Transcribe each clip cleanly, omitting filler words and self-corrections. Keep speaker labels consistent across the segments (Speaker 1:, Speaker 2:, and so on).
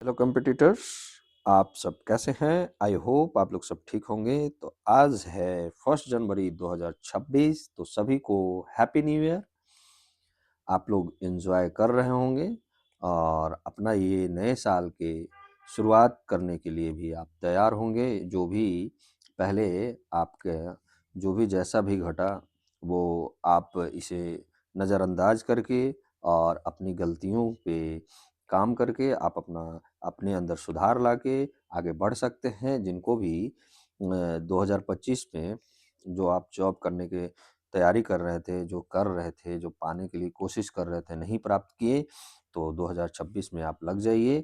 Speaker 1: Hello competitors, आप सब कैसे हैं? आई होप आप लोग सब ठीक होंगे। तो आज है 1 जनवरी 2026, तो सभी को हैप्पी न्यू ईयर। आप लोग एंजॉय कर रहे होंगे और अपना ये नए साल के शुरुआत करने के लिए भी आप तैयार होंगे। जो भी पहले आपके जो भी जैसा भी घटा वो आप इसे नज़रअंदाज करके और अपनी गलतियों पे काम करके आप अपने अंदर सुधार लाके आगे बढ़ सकते हैं। जिनको भी 2025 में जो आप जॉब करने के तैयारी कर रहे थे, जो कर रहे थे, जो पाने के लिए कोशिश कर रहे थे, नहीं प्राप्त किए, तो 2026 में आप लग जाइए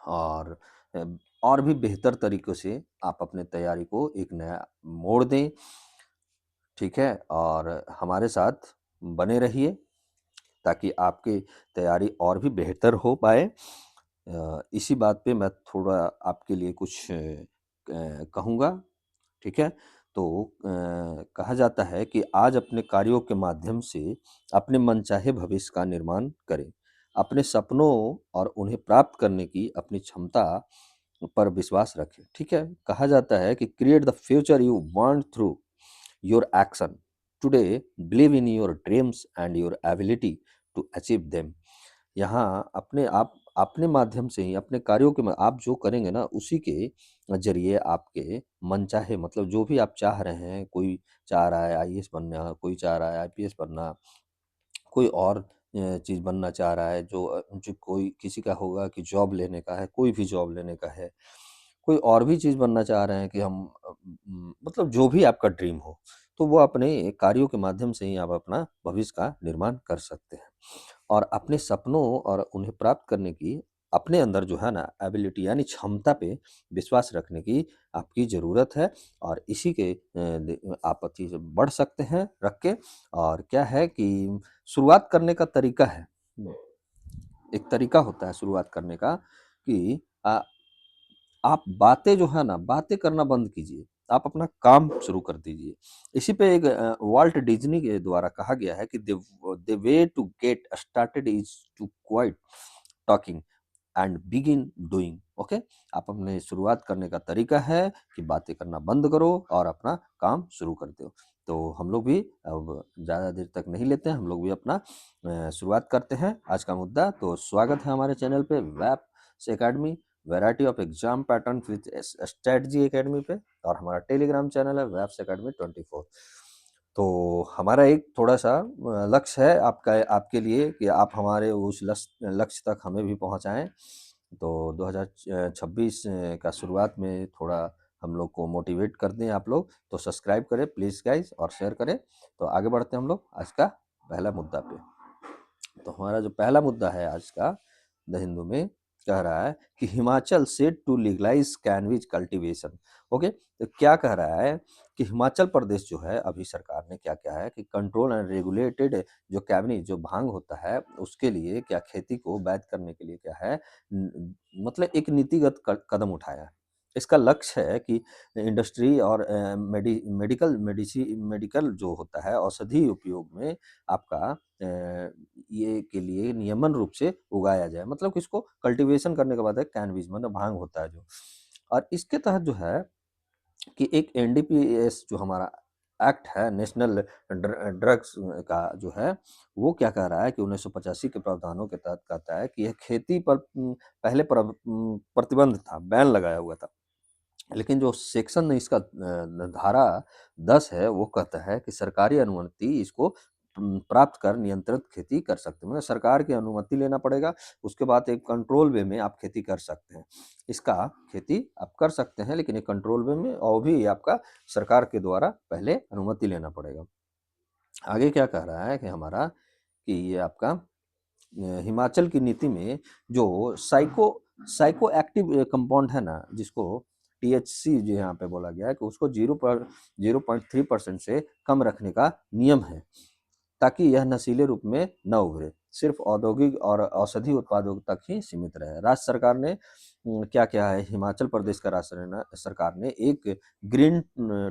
Speaker 1: और अ, और भी बेहतर तरीक़ों से आप अपने तैयारी को एक नया मोड़ दें, ठीक है? और हमारे साथ बने रहिए ताकि आपकी तैयारी और भी बेहतर हो पाए। इसी बात पे मैं थोड़ा आपके लिए कुछ कहूँगा, ठीक है? तो कहा जाता है कि आज अपने कार्यों के माध्यम से अपने मनचाहे भविष्य का निर्माण करें। अपने सपनों और उन्हें प्राप्त करने की अपनी क्षमता पर विश्वास रखें, ठीक है? कहा जाता है कि create the future you want through your action. Today believe in your dreams and your ability to achieve them. यहाँ अपने माध्यम से ही अपने कार्यों के आप जो करेंगे ना उसी के ज़रिए आपके मनचाहे मतलब जो भी आप चाह रहे हैं, कोई चाह रहा है आईएएस बनना, कोई चाह रहा है आईपीएस बनना, कोई और चीज़ बनना चाह रहा है, जो कोई किसी का होगा कि जॉब लेने का है, कोई भी जॉब लेने का है, कोई और भी चीज़ बनना चाह रहे हैं कि हम मतलब जो भी आपका ड्रीम हो, तो वो अपने कार्यों के माध्यम से ही आप अपना भविष्य का निर्माण कर सकते हैं। और अपने सपनों और उन्हें प्राप्त करने की अपने अंदर जो है ना एबिलिटी यानी क्षमता पे विश्वास रखने की आपकी ज़रूरत है और इसी के आप अच्छी से बढ़ सकते हैं रख के। और क्या है कि शुरुआत करने का तरीका है, एक तरीका होता है शुरुआत करने का कि आप बातें जो है ना बातें करना बंद कीजिए, आप अपना काम शुरू कर दीजिए। इसी पे एक वाल्ट डिज्नी के द्वारा कहा गया है कि the way to get started is to quit talking and begin doing. Okay, आप अपने शुरुआत करने का तरीका है कि बातें करना बंद करो और अपना काम शुरू कर दो। तो हम लोग भी अब ज़्यादा देर तक नहीं लेते हैं, हम लोग भी अपना शुरुआत करते हैं आज का मुद्दा। तो स्वागत है हमारे चैनल पे वैप्स academy, variety of exam pattern with strategy academy पे, और हमारा टेलीग्राम चैनल है वैप्स एकेडमी 24। तो हमारा एक थोड़ा-सा लक्ष्य है आपके लिए कि आप हमारे उस लक्ष्य तक हमें भी पहुँचाएँ। तो 2026 का शुरुआत में थोड़ा हम लोग को मोटिवेट कर दें आप लोग, तो सब्सक्राइब करें प्लीज़ गाइज़ और शेयर करें। तो आगे बढ़ते हैं हम लोग आज का पहला मुद्दा पे। तो हमारा जो पहला मुद्दा है आज का द हिंदू में कह रहा है कि Himachal set to legalise cannabis cultivation. Okay, तो क्या कह रहा है कि हिमाचल प्रदेश जो है अभी सरकार ने क्या किया है कि कंट्रोल एंड रेगुलेटेड जो कैबिनेट जो भांग होता है उसके लिए क्या खेती को वैध करने के लिए क्या है मतलब एक नीतिगत कदम उठाया है। इसका लक्ष्य है कि इंडस्ट्री और मेडिकल जो होता है औषधि उपयोग में आपका ये के लिए नियमन रूप से उगाया जाए, मतलब कि इसको कल्टीवेशन करने के बाद है कैनबिस मतलब भांग होता है जो। और इसके तहत जो है कि एक एनडीपीएस जो हमारा एक्ट है नेशनल ड्रग्स का जो है वो क्या कह रहा है कि 1985 के प्रावधानों के तहत कहता है कि यह खेती पर पहले प्रतिबंध था, बैन लगाया हुआ था। लेकिन जो सेक्शन इसका धारा 10 है वो कहता है कि सरकारी अनुमति इसको प्राप्त कर नियंत्रित खेती कर सकते हैं, मतलब सरकार की अनुमति लेना पड़ेगा, उसके बाद एक कंट्रोल वे में आप खेती कर सकते हैं। इसका खेती आप कर सकते हैं लेकिन एक कंट्रोल वे में, और भी आपका सरकार के द्वारा पहले अनुमति लेना पड़ेगा। आगे क्या कह रहा है कि हमारा कि ये आपका हिमाचल की नीति में जो साइको एक्टिव कंपाउंड है ना, जिसको टीएचसी जो यहाँ पे बोला गया है कि उसको 0.3% से कम रखने का नियम है ताकि यह नशीले रूप में न उभरे, सिर्फ औद्योगिक और औषधि उत्पादों तक ही सीमित रहे। राज्य सरकार ने क्या किया है, हिमाचल प्रदेश का सरकार ने एक ग्रीन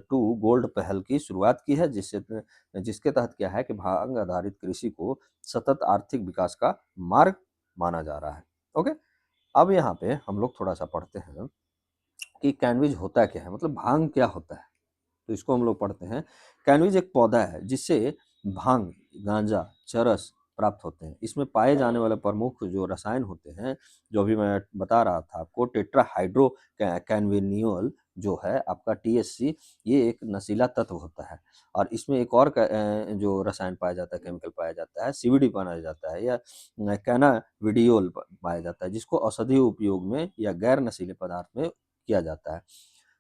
Speaker 1: टू गोल्ड पहल की शुरुआत की है जिसके तहत क्या है कि भांग आधारित कृषि को सतत आर्थिक विकास का मार्ग माना जा रहा है। ओके, अब यहाँ पे हम लोग थोड़ा-सा पढ़ते हैं कि कैनबिस होता क्या है? मतलब भांग क्या होता है? तो इसको हम लोग पढ़ते हैं। कैनबिस एक पौधा है जिससे भांग, गांजा, चरस प्राप्त होते हैं। इसमें पाए जाने वाले प्रमुख जो रसायन होते हैं, जो अभी मैं बता रहा था आपको, टेट्राहाइड्रो कैनबिनोल जो है आपका टीएचसी, ये एक नशीला तत्व होता है। और इसमें एक और जो रसायन पाया जाता है, केमिकल पाया जाता है, सीबीडी पाया जाता है, या कैनाबिडियोल पाया जाता है, जिसको औषधीय उपयोग में या गैर नशीले पदार्थ में किया जाता है।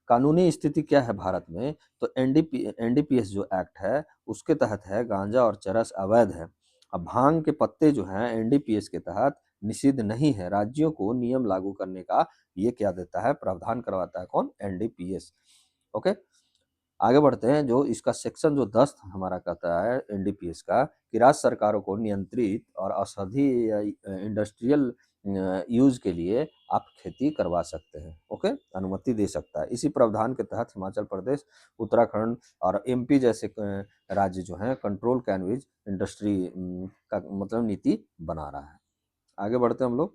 Speaker 1: कानूनी स्थिति क्या है भारत में? तो एनडीपीएस जो एक्ट है उसके तहत है, गांजा और चरस अवैध है। अब भांग के पत्ते जो हैं एनडीपीएस के तहत निषिद्ध नहीं है। राज्यों को नियम लागू करने का ये क्या देता है? प्रावधान करवाता है कौन? एनडीपीएस। ओके, आगे बढ़ते हैं। जो इसका सेक्शन जो 10 हमारा कहता है एनडीपीएस का, कि राज्य सरकारों को नियंत्रित और औषधि या इंडस्ट्रियल यूज के लिए आप खेती करवा सकते हैं। ओके, अनुमति दे सकता है। इसी प्रावधान के तहत हिमाचल प्रदेश, उत्तराखंड और एमपी जैसे राज्य जो हैं कंट्रोल कैनबिस इंडस्ट्री का मतलब नीति बना रहा है। आगे बढ़ते हैं हम लोग।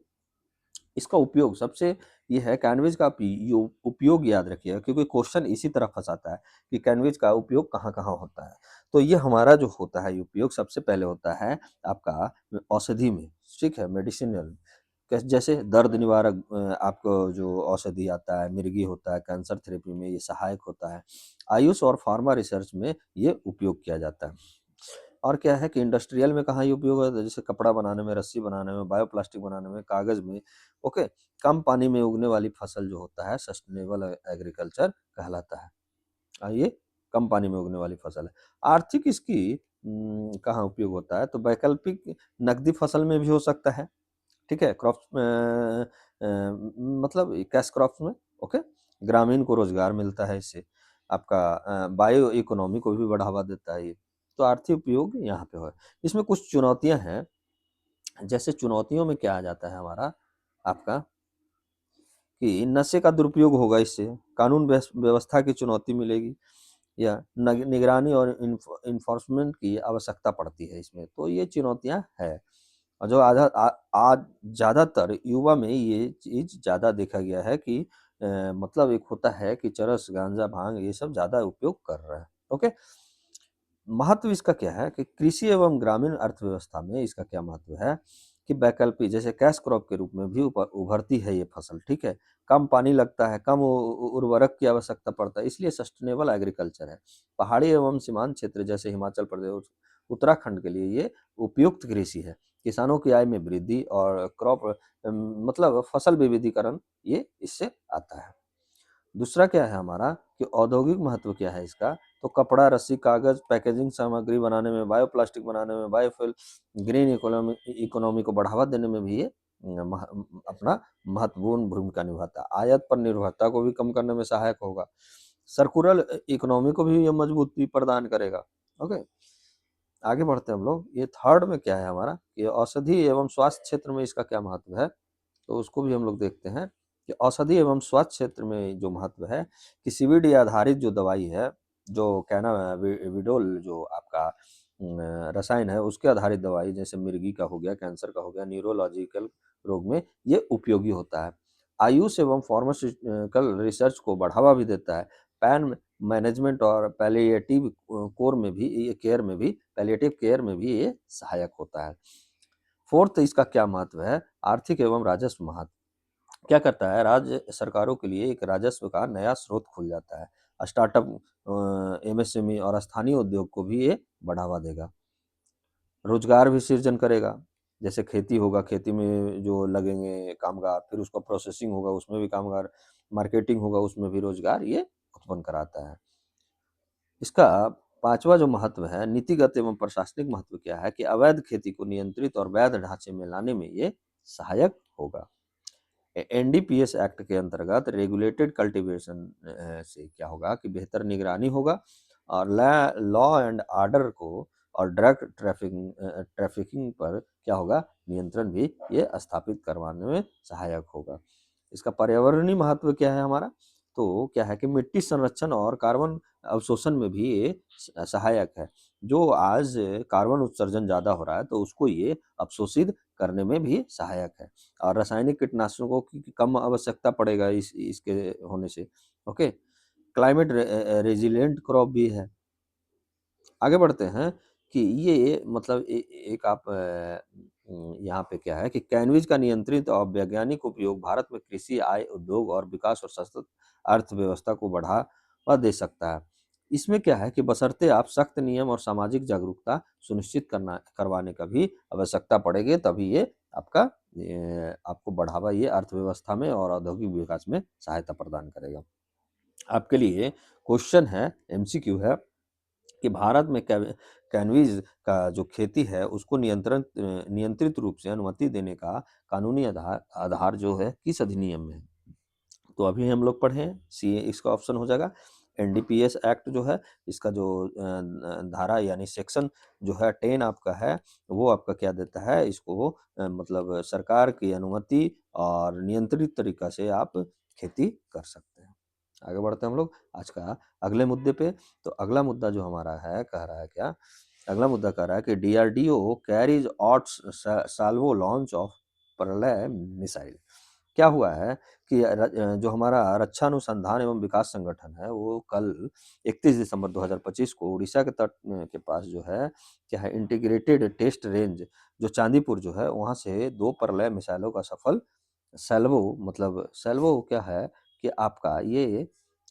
Speaker 1: इसका उपयोग सबसे ये है, कैनविस का उपयोग याद रखिएगा, क्योंकि क्वेश्चन इसी तरह फंसाता है कि कैनविस का उपयोग कहाँ-कहाँ होता है। तो ये हमारा जो होता है उपयोग, सबसे पहले होता है आपका औषधि में, ठीक है? मेडिसिनल, जैसे दर्द निवारक आपको जो औषधि आता है, मिर्गी होता है, कैंसर थेरेपी में ये सहायक होता है। आयुष और फार्मा रिसर्च में ये उपयोग किया जाता है। और क्या है कि इंडस्ट्रियल में कहाँ ये उपयोग होता है? जैसे कपड़ा बनाने में, रस्सी बनाने में, बायोप्लास्टिक बनाने में, कागज़ में। ओके, कम पानी में उगने वाली फसल जो होता है सस्टेनेबल एग्रीकल्चर कहलाता है। ये कम पानी में उगने वाली फसल है। आर्थिक इसकी कहाँ उपयोग होता है? तो वैकल्पिक नकदी फसल में भी हो सकता है, ठीक है? क्रॉप्स मतलब कैश क्रॉप्स में। ओके, ग्रामीण को रोज़गार मिलता है इससे। आपका बायो इकोनॉमी को भी बढ़ावा देता है ये। तो आर्थिक उपयोग यहाँ पे है। इसमें कुछ चुनौतियाँ हैं, जैसे चुनौतियों में क्या आ जाता है हमारा आपका, कि नशे का दुरुपयोग होगा इससे, कानून व्यवस्था की चुनौती मिलेगी, या निगरानी और इन्फोर्समेंट की आवश्यकता पड़ती है इसमें। तो ये चुनौतियाँ हैं। और जो आज ज़्यादातर युवा में ये चीज़ ज़्यादा देखा गया है कि मतलब एक होता है कि चरस, गांजा, भांग ये सब ज़्यादा उपयोग कर रहा है। ओके, महत्व इसका क्या है कि कृषि एवं ग्रामीण अर्थव्यवस्था में इसका क्या महत्व है, कि वैकल्पिक जैसे कैश क्रॉप के रूप में भी उभरती है ये फसल, ठीक है? कम पानी लगता है, कम उर्वरक की आवश्यकता पड़ता है, इसलिए सस्टेनेबल एग्रीकल्चर है। पहाड़ी एवं सीमांत क्षेत्र जैसे हिमाचल प्रदेश, उत्तराखंड के लिए ये उपयुक्त कृषि है। किसानों की आय में वृद्धि और क्रॉप मतलब फसल विविधीकरण ये इससे आता है। दूसरा क्या है हमारा, कि औद्योगिक महत्व क्या है इसका, तो कपड़ा, रस्सी, कागज़, पैकेजिंग सामग्री बनाने में, बायोप्लास्टिक बनाने में, बायोफ्यूल, ग्रीन इकोनॉमी इकोनॉमी को बढ़ावा देने में भी ये अपना महत्वपूर्ण भूमिका निभाता है। आयात पर निर्भरता को भी कम करने में सहायक होगा। सर्कुलर इकोनॉमी को भी ये मजबूती प्रदान करेगा। ओके, आगे बढ़ते हैं हम लोग। ये थर्ड में क्या है हमारा, कि औषधि एवं स्वास्थ्य क्षेत्र में इसका क्या महत्व है, तो उसको भी हम लोग देखते हैं कि औषधि एवं स्वास्थ्य क्षेत्र में जो महत्व है, कि सीवीडी आधारित जो दवाई है, जो कैनाबिडियोल जो आपका रसायन है, उसके आधारित दवाई, जैसे मिर्गी का हो गया, कैंसर का हो गया, न्यूरोलॉजिकल रोग में ये उपयोगी होता है। आयुष एवं फार्मास्यूटिकल रिसर्च को बढ़ावा भी देता है। पैन मैनेजमेंट और पैलिएटिव कोर में भी ये केयर में भी पैलिएटिव केयर में भी ये सहायक होता है। फोर्थ इसका क्या महत्व है, आर्थिक एवं राजस्व महत्व। क्या करता है, राज्य सरकारों के लिए एक राजस्व का नया स्रोत खुल जाता है। स्टार्टअप, एमएसएमई और स्थानीय उद्योग को भी ये बढ़ावा देगा। रोजगार भी सृजन करेगा, जैसे खेती होगा, खेती में जो लगेंगे कामगार, फिर उसका प्रोसेसिंग होगा, उसमें भी कामगार, मार्केटिंग होगा, उसमें भी रोजगार ये उत्पन्न कराता है। इसका पांचवा जो महत्व है, नीतिगत एवं प्रशासनिक महत्व क्या है, कि अवैध खेती को नियंत्रित और वैध ढांचे में लाने में ये सहायक होगा। एनडीपीएस एक्ट के अंतर्गत रेगुलेटेड कल्टीवेशन से क्या होगा, कि बेहतर निगरानी होगा, और लॉ एंड ऑर्डर को और ड्रग ट्रैफिकिंग पर क्या होगा, नियंत्रण भी ये स्थापित करवाने में सहायक होगा। इसका पर्यावरणीय महत्व क्या है हमारा, तो क्या है कि मिट्टी संरक्षण और कार्बन अवशोषण में भी ये सहायक है। जो आज कार्बन उत्सर्जन ज़्यादा हो रहा है, तो उसको ये अवशोषित करने में भी सहायक है और रासायनिक कीटनाशकों की कम आवश्यकता पड़ेगा इसके होने से। ओके, क्लाइमेट रेजिलिएंट क्रॉप भी है। आगे बढ़ते हैं कि ये मतलब एक आप यहाँ पे क्या है कि कैनविस का नियंत्रित और वैज्ञानिक उपयोग भारत में कृषि, आय, उद्योग और विकास और सशक्त अर्थव्यवस्था को बढ़ावा दे सकता है। इसमें क्या है कि बशर्ते आप सख्त नियम और सामाजिक जागरूकता सुनिश्चित करना करवाने का भी आवश्यकता पड़ेगी, तभी ये आपका आपको बढ़ावा ये अर्थव्यवस्था में और औद्योगिक विकास में सहायता प्रदान करेगा। आपके लिए क्वेश्चन है, एमसीक्यू है कि भारत में कैनवीज़ का जो खेती है उसको नियंत्रित रूप से अनुमति देने का कानूनी आधार आधार जो है किस अधिनियम में है? तो अभी हम लोग पढ़े हैं, सी इसका ऑप्शन हो जाएगा। एनडीपीएस एक्ट जो है, इसका जो धारा यानी सेक्शन जो है 10 आपका है, वो आपका क्या देता है, इसको मतलब सरकार की अनुमति और नियंत्रित तरीका से आप खेती कर सकते हैं। आगे बढ़ते हैं हम लोग आज का अगले मुद्दे पे। तो अगला मुद्दा जो हमारा है, कह रहा है क्या? अगला मुद्दा कह रहा है कि DRDO carries out Salvo launch of प्रलय मिसाइल। क्या हुआ है कि जो हमारा रक्षा अनुसंधान एवं विकास संगठन है, वो कल 31 दिसंबर 2025 को उड़ीसा के तट के पास जो है, क्या है, इंटीग्रेटेड टेस्ट रेंज जो चांदीपुर जो है, वहाँ से 2 प्रलय मिसाइलों का सफल सैल्वो मतलब सैल्वो क्या है कि आपका ये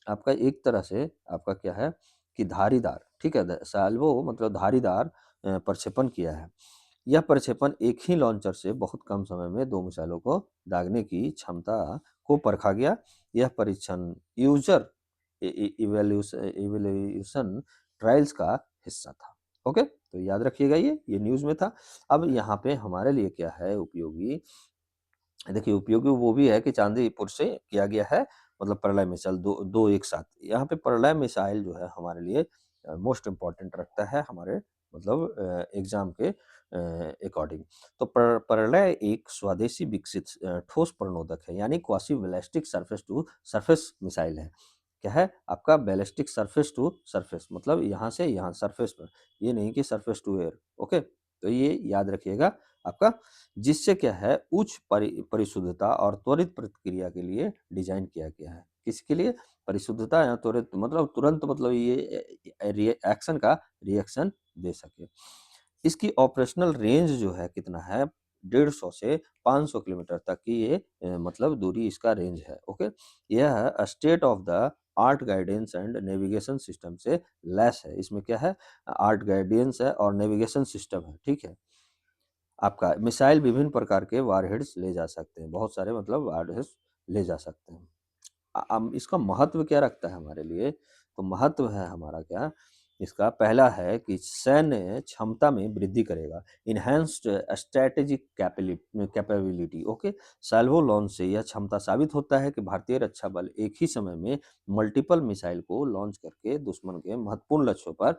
Speaker 1: आपका एक तरह से आपका क्या है कि धारीदार, ठीक है? सैल्वो मतलब धारीदार प्रक्षेपण किया है। यह प्रक्षेपण एक ही लॉन्चर से बहुत कम समय में 2 मिसाइलों को दागने की क्षमता को परखा गया। यह परीक्षण यूजर इवैल्यूएशन ट्रायल्स का हिस्सा था। ओके? तो याद रखिएगा ये न्यूज़ में था। अब यहाँ पे हमारे लिए क्या है उपयोगी, देखिए उपयोगी वो भी है कि चांदीपुर से किया गया है, मतलब प्रलय मिसाइल दो एक साथ। यहाँ पे प्रलय मिसाइल जो है हमारे लिए मोस्ट इम्पोर्टेंट रखता है हमारे मतलब एग्जाम के अकॉर्डिंग। तो प्रलय एक स्वदेशी विकसित ठोस प्रणोदक है, यानी quasi ballistic surface to surface missile है। क्या है आपका बैलिस्टिक सरफेस टू सरफेस, मतलब यहाँ से यहाँ सरफेस पर, ये नहीं कि सरफेस टू एयर। ओके, तो ये याद रखिएगा आपका, जिससे क्या है उच्च परिशुद्धता और त्वरित प्रतिक्रिया के लिए डिजाइन किया गया है। किसके लिए? परिशुद्धता या त्वरित मतलब तुरंत, मतलब ये रिएक्शन का रिएक्शन दे सके। इसकी ऑपरेशनल रेंज जो है कितना है, 150 से 500 किलोमीटर तक की ये मतलब दूरी इसका रेंज है। ओके, यह state of the art guidance and navigation system से लैस है। इसमें क्या है, आर्ट गाइडेंस है और नेविगेशन सिस्टम है, ठीक है। आपका मिसाइल विभिन्न प्रकार के वारहेड्स ले जा सकते हैं, बहुत सारे मतलब वारहेड्स ले जा सकते हैं। इसका महत्व क्या रखता है हमारे लिए? तो महत्व है हमारा क्या, इसका पहला है कि सैन्य क्षमता में वृद्धि करेगा, enhanced strategic capability. Okay, salvo launch से यह क्षमता साबित होता है कि भारतीय रक्षा बल एक ही समय में मल्टीपल मिसाइल को लॉन्च करके दुश्मन के महत्वपूर्ण लक्ष्यों पर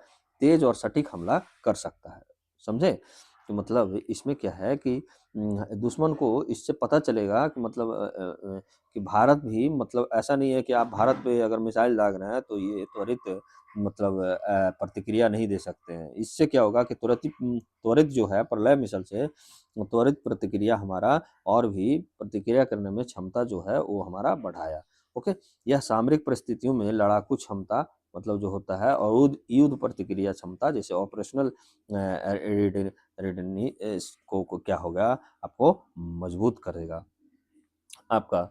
Speaker 1: तेज और सटीक हमला कर सकता है। समझे? तो मतलब इसमें क्या है कि दुश्मन को इससे पता चलेगा कि मतलब कि भारत भी, मतलब ऐसा नहीं है कि आप भारत पे अगर मिसाइल दाग रहे हैं तो ये त्वरित मतलब प्रतिक्रिया नहीं दे सकते हैं। इससे क्या होगा कि त्वरित जो है प्रलय मिसाइल से त्वरित प्रतिक्रिया हमारा और भी प्रतिक्रिया करने में क्षमता जो है वो हमारा बढ़ाया। ओके, यह सामरिक परिस्थितियों में लड़ाकू क्षमता मतलब जो होता है और युद्ध प्रतिक्रिया क्षमता, जैसे ऑपरेशनल रेडीनेस को क्या होगा, आपको मजबूत करेगा। आपका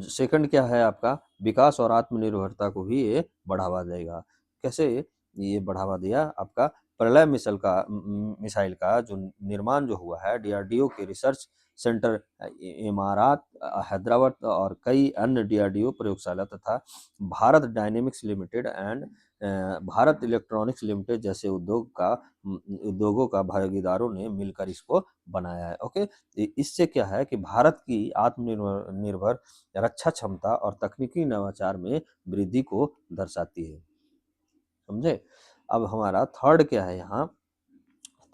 Speaker 1: सेकंड क्या है, आपका विकास और आत्मनिर्भरता को भी ये बढ़ावा देगा। कैसे ये बढ़ावा दिया? आपका प्रलय मिसाइल का जो निर्माण जो हुआ है डीआरडीओ के रिसर्च सेंटर इमारात हैदराबाद और कई अन्य डीआरडीओ प्रयोगशाला तथा Bharat dynamics limited and Bharat electronics limited जैसे उद्योगों का भागीदारों ने मिलकर इसको बनाया है। ओके, इससे क्या है कि भारत की आत्मनिर्भर निर्भर रक्षा क्षमता और तकनीकी नवाचार में वृद्धि को दर्शाती है। समझे? अब हमारा थर्ड क्या है यहाँ,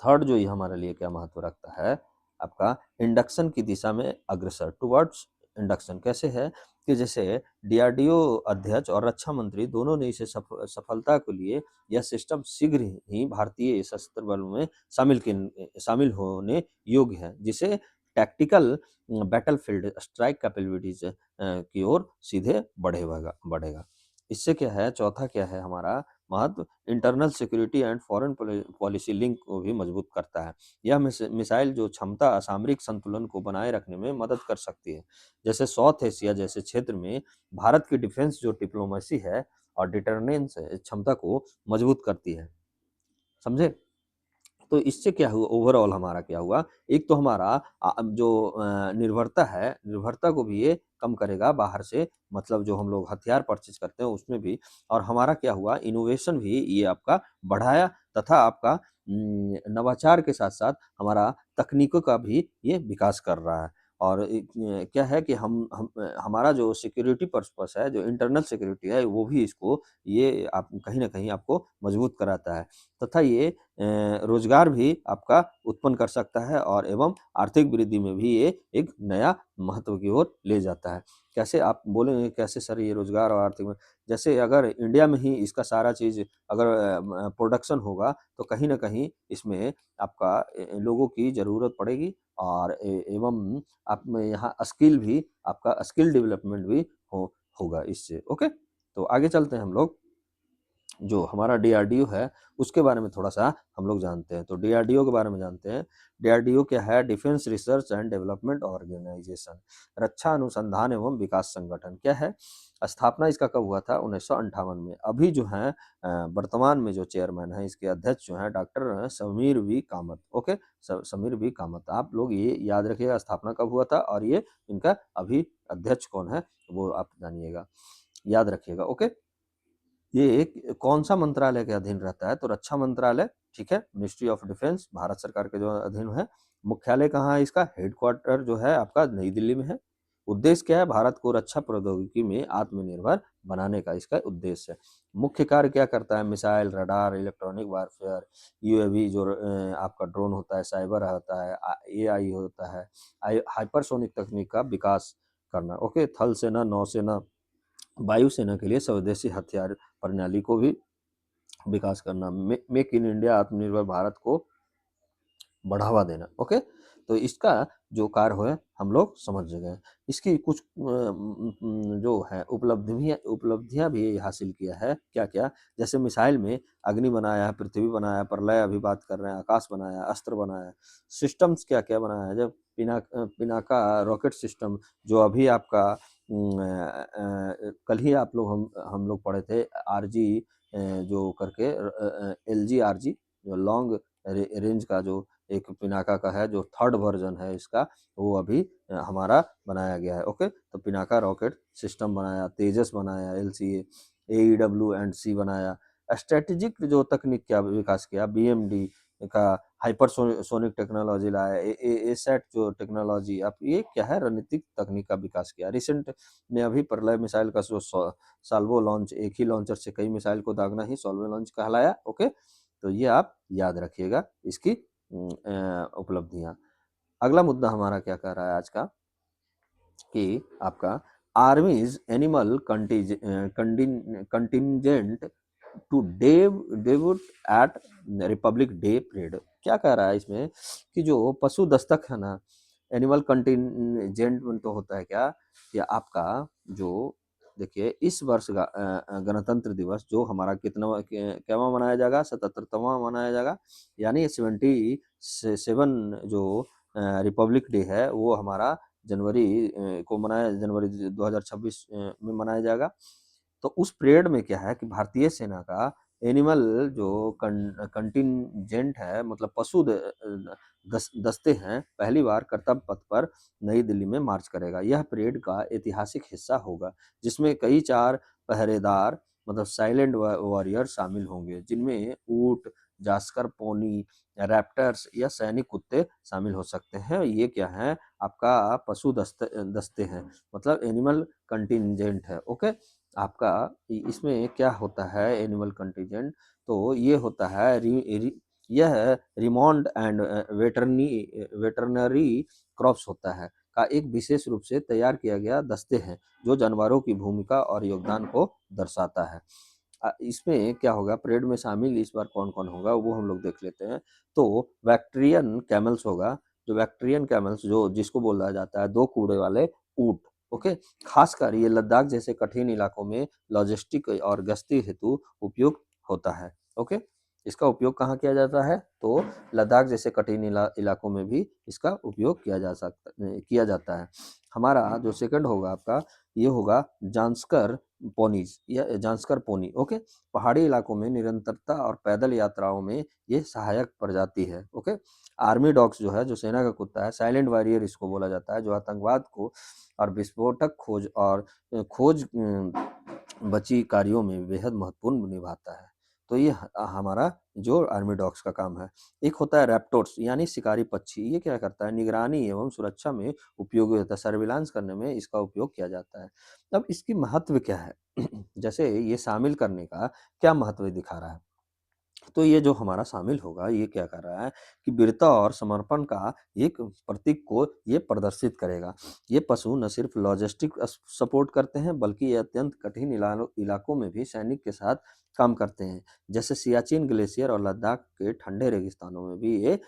Speaker 1: थर्ड जो ये हमारे लिए क्या महत्व रखता है, आपका इंडक्शन की दिशा में अग्रसर टुवर्ड्स इंडक्शन। कैसे है कि जैसे डीआरडीओ अध्यक्ष और रक्षा मंत्री दोनों ने इसे सफलता के लिए यह सिस्टम शीघ्र ही भारतीय सशस्त्र बलों में शामिल होने योग्य है, जिसे टैक्टिकल बैटलफील्ड स्ट्राइक कैपेबिलिटीज की ओर सीधे बढ़ेगा। इससे क्या है, चौथा क्या है हमारा महत्व, internal security and foreign policy link को भी मजबूत करता है। यह मिसाइल जो क्षमता असामरिक संतुलन को बनाए रखने में मदद कर सकती है। जैसे साउथ एशिया जैसे क्षेत्र में भारत की डिफेंस जो डिप्लोमेसी है और डिटररेंस क्षमता को मजबूत करती है, समझे? तो इससे क्या हुआ, ओवरऑल हमारा क्या हुआ, एक तो हमारा जो निर्भरता है, निर्भरता को भी ये कम करेगा बाहर से, मतलब जो हम लोग हथियार परचेज करते हैं उसमें भी, और हमारा क्या हुआ, इनोवेशन भी ये आपका बढ़ाया, तथा आपका नवाचार के साथ साथ हमारा तकनीकों का भी ये विकास कर रहा है। और क्या है कि हम हमारा जो सिक्योरिटी पर्पस है, जो इंटरनल सिक्योरिटी है, वो भी इसको ये आप कहीं न कहीं आपको मजबूत कराता है, तथा ये रोजगार भी आपका उत्पन्न कर सकता है, और एवं आर्थिक वृद्धि में भी ये एक नया महत्व की ओर ले जाता है। कैसे आप बोलेंगे, कैसे सर ये रोजगार और आर्थिक में, जैसे अगर इंडिया में ही इसका सारा चीज़ अगर प्रोडक्शन होगा तो कहीं न कहीं इसमें आपका लोगों की ज़रूरत पड़ेगी, और एवं आप में यहाँ स्किल भी, आपका स्किल डेवलपमेंट भी होगा इससे। ओके? तो आगे चलते हैं हम लोग। जो हमारा डीआरडीओ है उसके बारे में थोड़ा-सा हम लोग जानते हैं। तो डीआरडीओ के बारे में जानते हैं। डीआरडीओ क्या है? Defence research and development organisation, रक्षा अनुसंधान एवं विकास संगठन। क्या है? स्थापना इसका कब हुआ था? 1958 में। अभी जो है वर्तमान में जो चेयरमैन हैं, इसके अध्यक्ष जो हैं doctor Sameer V Kamath. Okay? Sameer V Kamath. आप लोग ये याद रखिएगा स्थापना कब हुआ था, और ये इनका अभी अध्यक्ष कौन है वो आप जानिएगा, याद रखिएगा। ओके? ये एक कौन-सा मंत्रालय के अधीन रहता है? तो रक्षा मंत्रालय, ठीक है? मिनिस्ट्री ऑफ डिफेंस भारत सरकार के जो अधीन है। मुख्यालय कहाँ है इसका? हेडक्वार्टर जो है आपका नई दिल्ली में है। उद्देश्य क्या है? भारत को रक्षा प्रौद्योगिकी में आत्मनिर्भर बनाने का इसका उद्देश्य है। मुख्य कार्य क्या करता है? Missile, radar, electronic warfare, UAV जो आपका ड्रोन होता है, साइबर होता है, एआई होता है, हाइपरसोनिक तकनीक का विकास करना। ओके? थल सेना, नौसेना, वायुसेना के लिए स्वदेशी हथियार प्रणाली को भी विकास करना, मेक इन इंडिया, आत्मनिर्भर भारत को बढ़ावा देना। ओके? तो इसका जो कार्य है हम लोग समझ गए। इसकी कुछ जो है उपलब्धियाँ भी हासिल किया है। क्या-क्या? जैसे मिसाइल में अग्नि बनाया है, पृथ्वी बनाया, प्रलय अभी बात कर रहे हैं, आकाश बनाया, अस्त्र बनाया। सिस्टम्स क्या-क्या बनाया है? जब पिनाका रॉकेट सिस्टम जो अभी आपका कल ही आप लोग हम लोग पढ़े थे, आरजी जो करके एलजी आरजी जो लॉन्ग रेंज का जो एक पिनाका का है, जो थर्ड वर्जन है इसका, वो अभी हमारा बनाया गया है। ओके? तो पिनाका रॉकेट सिस्टम बनाया, तेजस बनाया, एलसीए, एईडब्ल्यू एंड सी बनाया। स्ट्रेटेजिक जो तकनीक का विकास किया, बीएमडी का हाइपरसोनिक टेक्नोलॉजी लाया, एसैट जो टेक्नोलॉजी, अब ये क्या है, रणनीतिक तकनीक का विकास किया। रिसेंट में अभी प्रलय मिसाइल का जो साल्वो लॉन्च, एक ही लॉन्चर से कई मिसाइल को दागना ही साल्वो लॉन्च कहलाया। ओके? तो ये आप याद रखिएगा इसकी उपलब्धियाँ। अगला मुद्दा हमारा क्या कह रहा है आज का, कि आपका army's animal contingent to debut at Republic Day parade. क्या कह रहा है इसमें, कि जो पशु दस्तक है ना, एनिमल कंटिजेंट में तो होता है क्या, कि आपका जो देखिए इस वर्ष का गणतंत्र दिवस जो हमारा कितनावा मनाया जाएगा, 77वां मनाया जाएगा, यानी 77 जो रिपब्लिक डे है वो हमारा जनवरी को मनाया, जनवरी 2026 में मनाया जाएगा। तो उस परेड में क्या है कि भारतीय सेना का एनिमल जो कंटिजेंट है, मतलब पशु दस्ते हैं, पहली बार कर्तव्य पथ पर नई दिल्ली में मार्च करेगा। यह परेड का ऐतिहासिक हिस्सा होगा, जिसमें कई 4 पहरेदार, मतलब साइलेंट वॉरियर शामिल होंगे, जिनमें ऊँट, जास्कर पोनी, रैप्टर्स या सैनिक कुत्ते शामिल हो सकते हैं। ये क्या है, आपका पशु दस्ते हैं, मतलब एनिमल कंटिजेंट है। ओके? आपका इसमें क्या होता है एनिमल कंटिजेंट, तो ये होता है यह रिमॉन्ड एंड वेटरनरी क्रॉप्स होता है। का एक विशेष रूप से तैयार किया गया दस्ते हैं, जो जानवरों की भूमिका और योगदान को दर्शाता है। इसमें क्या होगा, परेड में शामिल इस बार कौन-कौन होगा वो हम लोग देख लेते हैं। तो बैक्ट्रियन कैमल्स होगा, जो बैक्ट्रियन कैमल्स जो जिसको बोला जाता है 2 कूड़े वाले ऊँट, ओके? खासकर ये लद्दाख जैसे कठिन इलाकों में लॉजिस्टिक और गश्ती हेतु उपयुक्त होता है, ओके? इसका उपयोग कहाँ किया जाता है? तो लद्दाख जैसे कठिन इलाकों में भी इसका उपयोग किया जाता है। हमारा जो सेकंड होगा आपका, ये होगा जांस्कर पोनीज या जांस्कर पोनी, ओके? पहाड़ी इलाकों में निरंतरता और पैदल यात्राओं में ये सहायक प्रजाति है, ओके? आर्मी डॉग्स जो है, जो सेना का कुत्ता है, साइलेंट वॉरियर इसको बोला जाता है, जो आतंकवाद को और विस्फोटक खोज और बची कार्यों में बेहद महत्वपूर्ण निभाता है। तो ये हमारा जो आर्मी डॉग्स का काम है। एक होता है रैप्टोर्स यानी शिकारी पक्षी, ये क्या करता है, निगरानी एवं सुरक्षा में उपयोगी होता है, सर्विलांस करने में इसका उपयोग किया जाता है। अब इसकी महत्व क्या है? जैसे ये शामिल करने का क्या महत्व दिखा रहा है? तो ये जो हमारा शामिल होगा, ये क्या कर रहा है कि वीरता और समर्पण का एक प्रतीक को ये प्रदर्शित करेगा। ये पशु न सिर्फ लॉजिस्टिक सपोर्ट करते हैं, बल्कि ये अत्यंत कठिन इलाकों में भी सैनिक के साथ काम करते हैं। जैसे सियाचिन ग्लेशियर और लद्दाख के ठंडे रेगिस्तानों में भी ये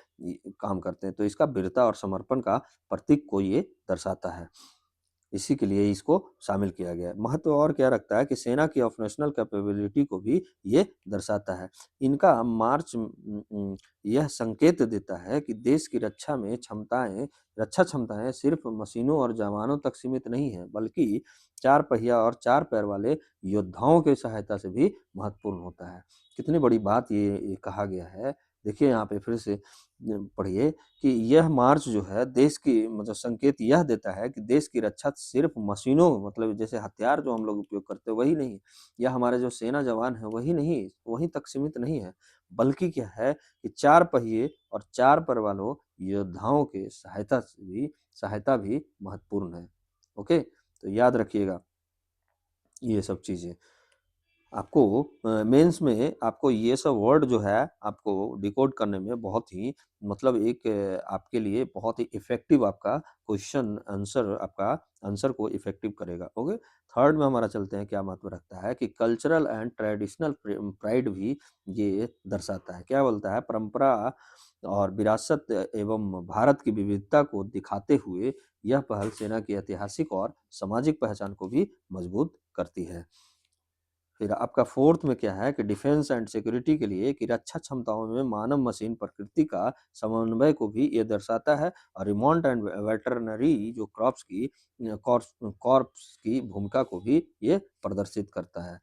Speaker 1: काम करते हैं। तो इसका वीरता और समर्पण का प्रतीक को ये दर्शाता है। इसी के लिए इसको शामिल किया गया है। महत्व और क्या रखता है कि सेना की ऑपरेशनल कैपेबिलिटी को भी ये दर्शाता है। इनका मार्च यह संकेत देता है कि देश की रक्षा क्षमताएँ सिर्फ मशीनों और जवानों तक सीमित नहीं है, बल्कि 4 पहिया और 4 पैर वाले योद्धाओं की सहायता से भी महत्वपूर्ण होता है। कितनी बड़ी बात ये कहा गया है। देखिए यहाँ पे फिर से पढ़िए कि यह मार्च जो है देश की मतलब संकेत यह देता है कि देश की रक्षा सिर्फ मशीनों मतलब जैसे हथियार जो हम लोग उपयोग करते हैं वही नहीं, या हमारे जो सेना जवान है वही नहीं, वहीं तक सीमित नहीं है, बल्कि क्या है कि 4 पहिए और 4 पैर वालों योद्धाओं के सहायता भी महत्वपूर्ण है। ओके? तो याद रखिएगा ये सब चीज़ें। आपको मेंस में आपको ये सब वर्ड जो है आपको डिकोड करने में बहुत ही मतलब एक आपके लिए बहुत ही इफ़ेक्टिव आपका क्वेश्चन आंसर आपका आंसर को इफ़ेक्टिव करेगा, ओके? थर्ड में हमारा चलते हैं क्या महत्व रखता है कि कल्चरल एंड ट्रेडिशनल प्राइड भी ये दर्शाता है। क्या बोलता है? परंपरा और विरासत एवं भारत की विविधता को दिखाते हुए यह पहल सेना की ऐतिहासिक और सामाजिक पहचान को भी मजबूत करती है। फिर आपका फोर्थ में क्या है कि डिफेंस एंड सिक्योरिटी के लिए कि रक्षा क्षमताओं में मानव मशीन प्रकृति का समन्वय को भी ये दर्शाता है और रिमोट एंड वेटरनरी जो कॉर्प्स की भूमिका को भी ये प्रदर्शित करता है।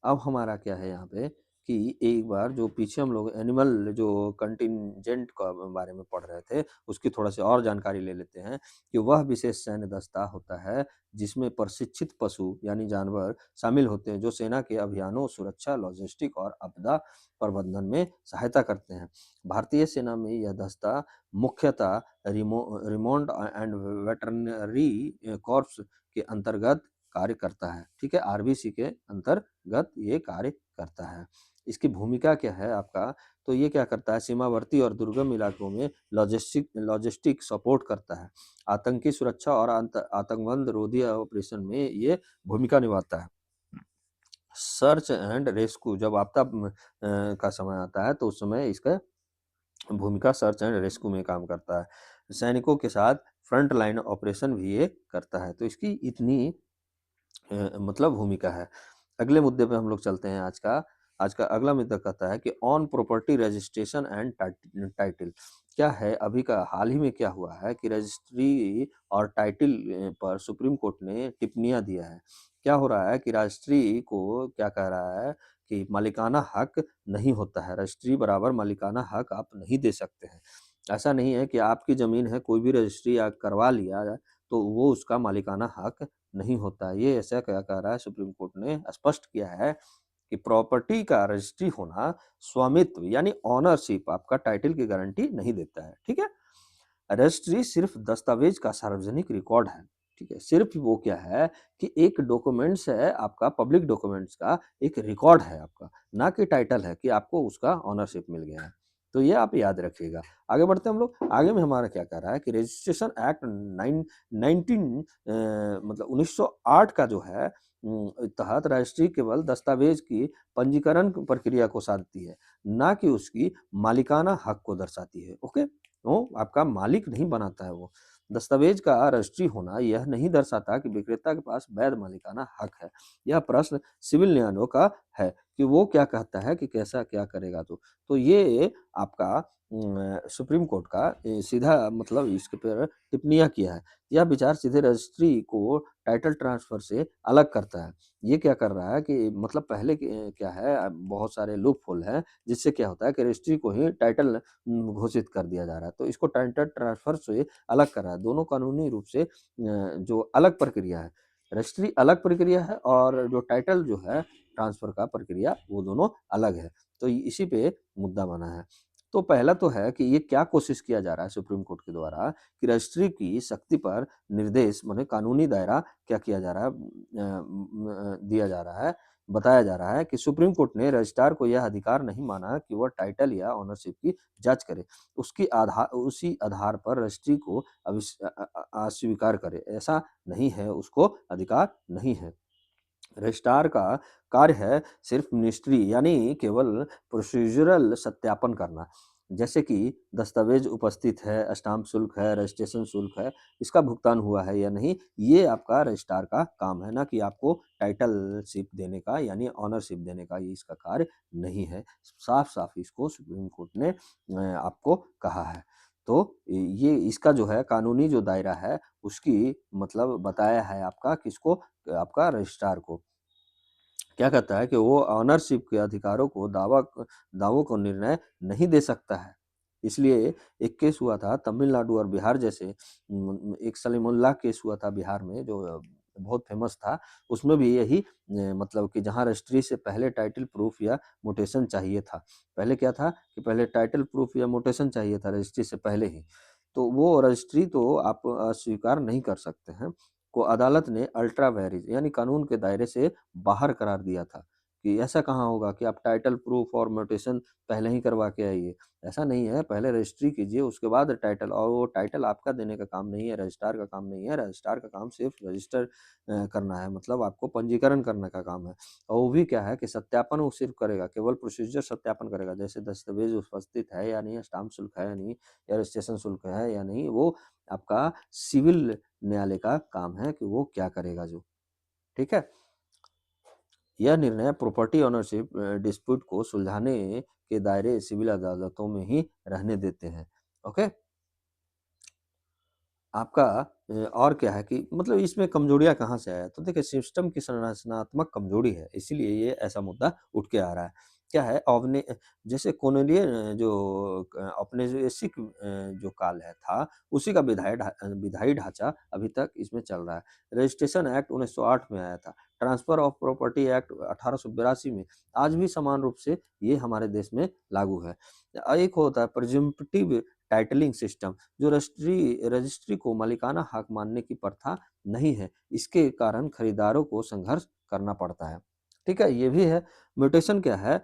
Speaker 1: अब हमारा क्या है यहाँ पे कि एक बार जो पीछे हम लोग एनिमल जो कंटिंजेंट का बारे में पढ़ रहे थे, उसकी थोड़ा-सी और जानकारी ले लेते हैं कि वह विशेष सैन्य दस्ता होता है, जिसमें प्रशिक्षित पशु यानी जानवर शामिल होते हैं, जो सेना के अभियानों, सुरक्षा, लॉजिस्टिक और आपदा प्रबंधन में सहायता करते हैं। भारतीय सेना में यह दस्ता मुख्यतः रिमोट एंड वेटरनरी कॉर्प्स के अंतर्गत कार्य करता है, ठीक है? आरबीसी के अंतर्गत ये कार्य करता है। इसकी भूमिका क्या है आपका? तो ये क्या करता है सीमावर्ती और दुर्गम इलाकों में लॉजिस्टिक सपोर्ट करता है। आतंकी सुरक्षा और आतंकवाद रोधी ऑपरेशन में ये भूमिका निभाता है। सर्च एंड रेस्क्यू जब आपदा का समय आता है तो उस समय इसका भूमिका सर्च एंड रेस्क्यू में काम करता है। सैनिकों के साथ फ्रंट लाइन ऑपरेशन भी ये करता है। तो इसकी इतनी मतलब भूमिका है। अगले मुद्दे पे हम लोग चलते हैं आज का अगला मुद्दा कहता है कि on property registration and title क्या है अभी का हाल ही में क्या हुआ है कि रजिस्ट्री और टाइटल पर सुप्रीम कोर्ट ने टिप्पणियाँ दिया है। क्या हो रहा है कि रजिस्ट्री को क्या कह रहा है कि मालिकाना हक नहीं होता है, रजिस्ट्री बराबर मालिकाना हक आप नहीं दे सकते हैं। ऐसा नहीं है कि आपकी ज़मीन है, कोई भी रजिस्ट्री करवा लिया जाए, तो वो उसका मालिकाना हक नहीं होता। ये ऐसा क्या कह रहा है सुप्रीम कोर्ट ने स्पष्ट किया है कि प्रॉपर्टी का रजिस्ट्री होना स्वामित्व यानी ओनरशिप आपका टाइटल की गारंटी नहीं देता है, ठीक है? रजिस्ट्री सिर्फ दस्तावेज का सार्वजनिक रिकॉर्ड है, ठीक है? सिर्फ वो क्या है कि एक डॉक्यूमेंट्स है आपका पब्लिक डॉक्यूमेंट्स का एक रिकॉर्ड है आपका, ना कि टाइटल है कि आपको उसका ओनरशिप मिल गया है। तो ये आप याद रखिएगा। आगे बढ़ते हैं हम लोग, आगे में हमारा क्या कह रहा है कि रजिस्ट्रेशन एक्ट 1908 का जो है तहत रजिस्ट्री केवल दस्तावेज की पंजीकरण प्रक्रिया को साधती है, ना कि उसकी मालिकाना हक को दर्शाती है। ओके, वो आपका मालिक नहीं बनाता है वो। दस्तावेज का रजिस्ट्री होना यह नहीं दर्शाता कि विक्रेता के पास वैध मालिकाना हक है। यह प्रश्न सिविल न्यायालयों का है कि वो क्या कहता है कि कैसा क्या करेगा। तो ये आपका सुप्रीम कोर्ट का सीधा मतलब इसके पर टिप्पणियाँ किया है। यह विचार सीधे रजिस्ट्री को टाइटल ट्रांसफर से अलग करता है। ये क्या कर रहा है कि मतलब पहले क्या है, बहुत सारे लूप होल हैं, जिससे क्या होता है कि रजिस्ट्री को ही टाइटल घोषित कर दिया जा रहा है। तो इसको टाइटल ट्रांसफर से अलग कर रहा है। दोनों कानूनी रूप से जो अलग प्रक्रिया है, रजिस्ट्री अलग प्रक्रिया है और जो टाइटल जो है ट्रांसफर का प्रक्रिया वो दोनों अलग है। तो इसी पे मुद्दा बना है। तो पहला तो है कि ये क्या कोशिश किया जा रहा है सुप्रीम कोर्ट के द्वारा कि रजिस्ट्री की शक्ति पर निर्देश माने कानूनी दायरा क्या किया जा रहा है, दिया जा रहा है, बताया जा रहा है कि सुप्रीम कोर्ट ने रजिस्ट्रार को यह अधिकार नहीं माना कि वह टाइटल या ओनरशिप की जांच करे, उसी आधार पर रजिस्ट्री को अस्वीकार करे। ऐसा नहीं है, उसको अधिकार नहीं है। रजिस्ट्रार का कार्य है सिर्फ मिनिस्ट्री यानी केवल प्रोसीजरल सत्यापन करना, जैसे कि दस्तावेज उपस्थित है, स्टाम्प शुल्क है, रजिस्ट्रेशन शुल्क है, इसका भुगतान हुआ है या नहीं, ये आपका रजिस्ट्रार का काम है, ना कि आपको टाइटलशिप देने का यानी ऑनरशिप देने का ये इसका कार्य नहीं है। साफ साफ इसको सुप्रीम कोर्ट ने आपको कहा है। तो ये इसका जो है कानूनी जो दायरा है उसकी मतलब बताया है आपका किसको, आपका रजिस्ट्रार को। क्या कहता है कि वो ओनरशिप के अधिकारों को दावों को निर्णय नहीं दे सकता है। इसलिए एक केस हुआ था तमिलनाडु और बिहार जैसे, एक सलीमुल्लाह केस हुआ था बिहार में जो बहुत फेमस था। उसमें भी यही मतलब कि जहाँ रजिस्ट्री से पहले टाइटल प्रूफ या म्यूटेशन चाहिए था। पहले क्या था कि पहले टाइटल प्रूफ या म्यूटेशन चाहिए था रजिस्ट्री से पहले ही। तो वो रजिस्ट्री तो आप स्वीकार नहीं कर सकते हैं। को अदालत ने अल्ट्रा वायरेज यानी कानून के दायरे से बाहर करार दिया था कि ऐसा कहाँ होगा कि आप टाइटल प्रूफ और म्यूटेशन पहले ही करवा के आइए। ऐसा नहीं है, पहले रजिस्ट्री कीजिए उसके बाद टाइटल, और वो टाइटल आपका देने का काम नहीं है, रजिस्ट्रार का काम नहीं है। रजिस्ट्रार का काम सिर्फ रजिस्टर करना है, मतलब आपको पंजीकरण करने का काम है। और वो भी क्या है कि सत्यापन वो सिर्फ करेगा, केवल प्रोसीजर सत्यापन करेगा, जैसे दस्तावेज उपस्थित है या नहीं, स्टाम्प शुल्क है या नहीं, या रजिस्ट्रेशन शुल्क है या नहीं, वो आपका सिविल न्यायालय का काम है कि वो क्या करेगा जो, ठीक है। यह निर्णय प्रॉपर्टी ओनरशिप डिस्प्यूट को सुलझाने के दायरे सिविल अदालतों में ही रहने देते हैं। ओके, आपका और क्या है कि मतलब इसमें कमजोरियाँ कहाँ से आया? तो देखिए सिस्टम की संरचनात्मक कमजोरी है, इसीलिए ये ऐसा मुद्दा उठ के आ रहा है। क्या है जैसे कॉलोनियल जो औपनिवेशिक जो काल है था, उसी का विधायी ढाँचा अभी तक इसमें चल रहा है। रजिस्ट्रेशन एक्ट 1908 में आया था, ट्रांसफर ऑफ प्रॉपर्टी एक्ट 1882 में, आज भी समान रूप से ये हमारे देश में लागू है। एक होता है प्रिजम्पटिव टाइटलिंग सिस्टम, जो रजिस्ट्री को मालिकाना हक मानने की प्रथा नहीं है। इसके कारण खरीदारों को संघर्ष करना पड़ता है। ठीक है, ये भी है। म्यूटेशन क्या है?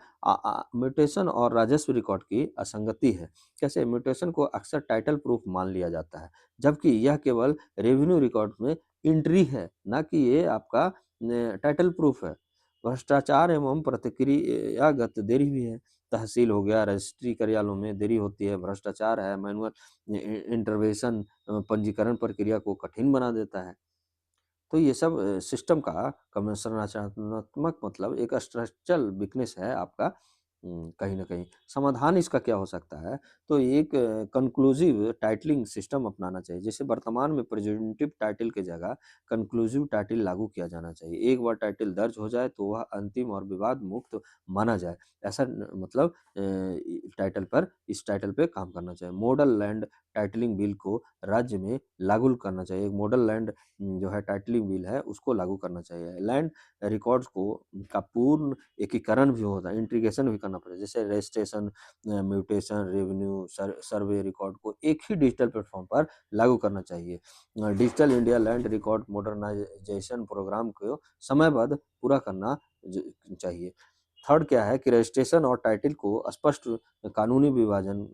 Speaker 1: म्यूटेशन और राजस्व रिकॉर्ड की असंगति है। कैसे? म्यूटेशन को अक्सर टाइटल प्रूफ मान लिया जाता है, जबकि यह केवल रेवेन्यू रिकॉर्ड में एंट्री है, ना कि ये आपका टाइटल प्रूफ है। भ्रष्टाचार एवं प्रतिक्रियागत देरी भी है। तहसील हो गया, रजिस्ट्री कार्यालयों में देरी होती है, भ्रष्टाचार है, मैनुअल इंटरवेंशन पंजीकरण प्रक्रिया को कठिन बना देता है। तो ये सब सिस्टम का संरचनात्मक मतलब एक स्ट्रक्चरल वीकनेस है आपका, कहीं न कहीं। समाधान इसका क्या हो सकता है? तो एक कंक्लूसिव टाइटलिंग सिस्टम अपनाना चाहिए। जैसे वर्तमान में प्रिजुडिक्टिव टाइटल की जगह कंक्लूसिव टाइटल लागू किया जाना चाहिए। एक बार टाइटल दर्ज हो जाए तो वह अंतिम और विवाद मुक्त माना जाए। ऐसा मतलब इस टाइटल पे काम करना चाहिए। मॉडल लैंड टाइटलिंग बिल को राज्य में लागू करना चाहिए। एक मॉडल लैंड जो है टाइटलिंग बिल है उसको लागू करना चाहिए। लैंड रिकॉर्ड्स को का पूर्ण एकीकरण भी होता है, इंटीग्रेशन भी करना पड़ेगा। जैसे registration, mutation, revenue, survey record को एक ही डिजिटल प्लेटफॉर्म पर लागू करना चाहिए। Digital India land record modernisation programme को समयबद्ध पूरा करना चाहिए। थर्ड क्या है कि रजिस्ट्रेशन और टाइटल को स्पष्ट कानूनी विभाजन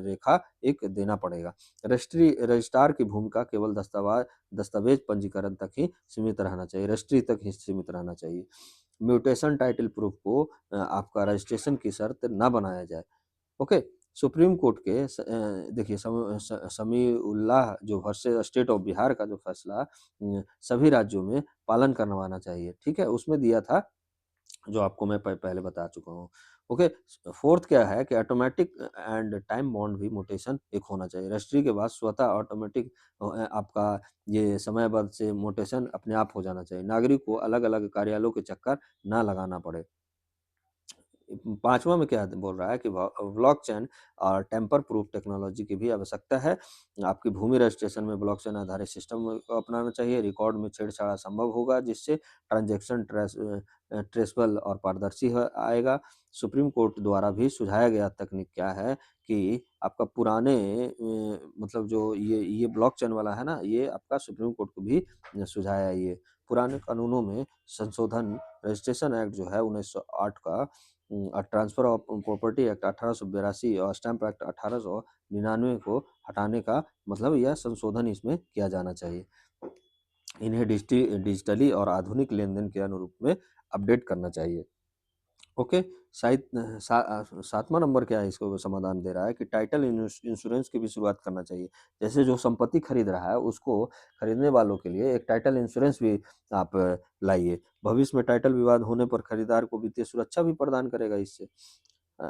Speaker 1: रेखा एक देना पड़ेगा। रजिस्ट्रार की भूमिका केवल दस्तावेज पंजीकरण तक ही सीमित रहना चाहिए, रजिस्ट्री तक ही सीमित रहना चाहिए। म्यूटेशन टाइटल प्रूफ को आपका रजिस्ट्रेशन की शर्त ना बनाया जाए। ओके, सुप्रीम कोर्ट के देखिए समीउल्लाह जो वर्सेस स्टेट ऑफ बिहार का जो फैसला सभी राज्यों में पालन करवाना चाहिए, ठीक है? उसमें दिया था जो आपको मैं पहले बता चुका हूँ। ओके, फोर्थ क्या है कि ऑटोमेटिक एंड टाइम बाउंड भी म्यूटेशन एक होना चाहिए। रजिस्ट्री के बाद स्वतः ऑटोमेटिक आपका ये समयबद्ध से म्यूटेशन अपने आप हो जाना चाहिए। नागरिक को अलग-अलग कार्यालयों के चक्कर ना लगाना पड़े। पाँचवाँ में क्या बोल रहा है कि ब्लॉकचेन और टेम्पर प्रूफ टेक्नोलॉजी की भी आवश्यकता है। आपकी भूमि रजिस्ट्रेशन में ब्लॉकचेन आधारित सिस्टम को अपनाना चाहिए। रिकॉर्ड में छेड़छाड़ असंभव होगा जिससे ट्रांजैक्शन ट्रेसेबल और पारदर्शी आएगा। सुप्रीम कोर्ट द्वारा भी सुझाया गया तकनीक क्या है कि आपका पुराने मतलब जो ये ब्लॉकचेन वाला है ना, ये आपका सुप्रीम कोर्ट को भी सुझाया है ये। पुराने कानूनों में संशोधन रजिस्ट्रेशन एक्ट जो है 1908 का ट्रांसफर ऑफ प्रॉपर्टी एक्ट 1882 और स्टैम्प एक्ट 1899 को हटाने का मतलब यह संशोधन इसमें किया जाना चाहिए। इन्हें डिजिटली और आधुनिक लेन-देन के अनुरूप में अपडेट करना चाहिए। ओके, सातवां नंबर क्या है इसको समाधान दे रहा है कि टाइटल इंश्योरेंस की भी शुरुआत करना चाहिए। जैसे जो संपत्ति खरीद रहा है उसको खरीदने वालों के लिए एक टाइटल इंश्योरेंस भी आप लाइए। भविष्य में टाइटल विवाद होने पर खरीदार को वित्तीय सुरक्षा भी प्रदान करेगा इससे।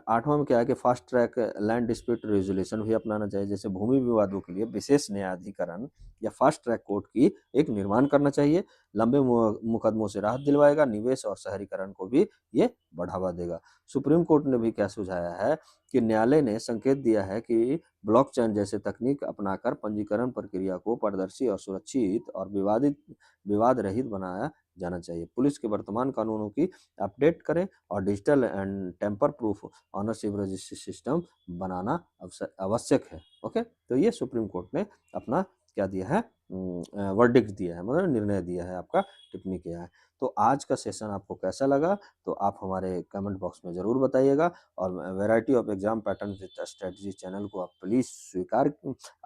Speaker 1: आठवां में क्या है कि fast track land dispute resolution भी अपनाना चाहिए। जैसे भूमि विवादों के लिए विशेष न्यायाधिकरण या फास्ट ट्रैक कोर्ट की एक निर्माण करना चाहिए। लंबे मुकदमों से राहत दिलवाएगा, निवेश और शहरीकरण को भी ये बढ़ावा देगा। सुप्रीम कोर्ट ने भी क्या सुझाया है कि न्यायालय ने संकेत दिया है कि ब्लॉकचेन जैसे तकनीक अपनाकर पंजीकरण प्रक्रिया को पारदर्शी और सुरक्षित और विवाद रहित बनाया जाना चाहिए। पुलिस के वर्तमान कानूनों की अपडेट करें और digital and tamper proof ownership registry system बनाना आवश्यक है। ओके, तो ये सुप्रीम कोर्ट ने अपना क्या दिया है, वर्डिक्ट दिया है, मतलब निर्णय दिया है, आपका टिप्पणी किया है। तो आज का सेशन आपको कैसा लगा तो आप हमारे कमेंट बॉक्स में ज़रूर बताइएगा और variety of exam pattern with strategy channel को आप प्लीज़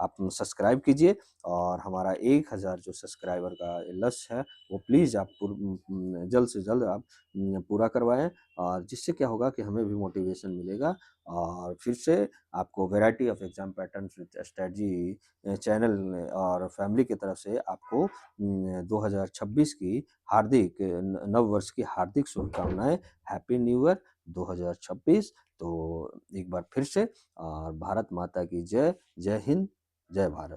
Speaker 1: आप सब्सक्राइब कीजिए और हमारा 1000 जो सब्सक्राइबर का लक्ष्य है वो प्लीज़ आप जल्द से जल्द आप पूरा करवाएँ और जिससे क्या होगा कि हमें भी मोटिवेशन मिलेगा और फिर से आपको variety of exam patterns with strategy channel और फैमिली की तरफ से आपको 2026 की हार्दिक नव वर्ष की हार्दिक शुभकामनाएं। Happy new year 2026। तो एक बार फिर से और भारत माता की जय। जय हिंद, जय भारत।